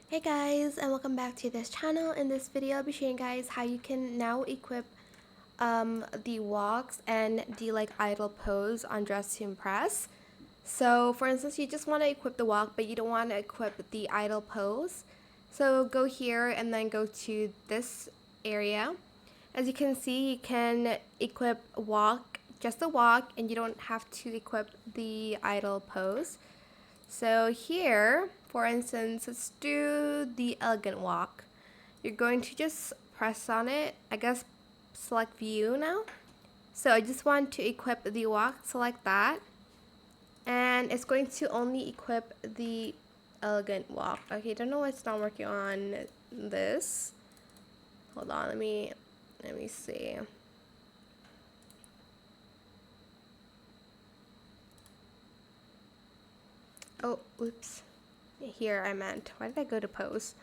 Hey guys, and welcome back to this channel. In this video I'll be showing you guys how you can now equip the walks and the idle pose on Dress to Impress. So for instance, you just want to equip the walk but you don't want to equip the idle pose. So go here and then go to this area. As you can see, you can equip walk, just the walk, and you don't have to equip the idle pose. So here, for instance, let's do the elegant walk. You're going to just press on it, I guess select view now. So I just want to equip the walk, select that. And it's going to only equip the elegant walk. Okay, don't know why it's not working on this. Hold on, let me see. Oh, oops. Here I meant. Why did I go to pose?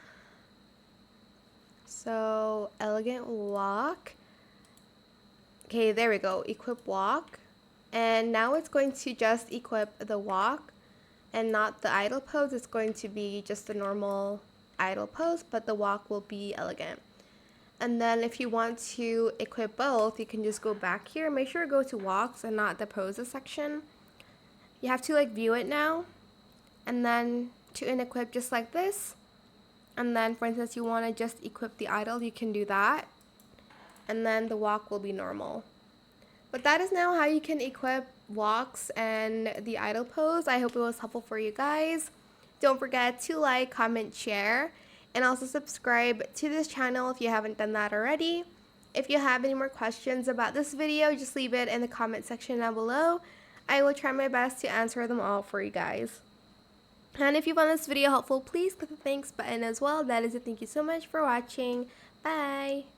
So, elegant walk. Okay, there we go. Equip walk. And now it's going to just equip the walk and not the idle pose. It's going to be just the normal idle pose, but the walk will be elegant. And then if you want to equip both, you can just go back here. Make sure to go to walks and not the poses section. You have to view it now. And then to unequip just like this. And then for instance you want to just equip the idle, you can do that. And then the walk will be normal. But that is now how you can equip walks and the idle pose. I hope it was helpful for you guys. Don't forget to like, comment, share, and also subscribe to this channel if you haven't done that already. If you have any more questions about this video, just leave it in the comment section down below. I will try my best to answer them all for you guys. And if you found this video helpful, please click the thanks button as well. That is it. Thank you so much for watching. Bye!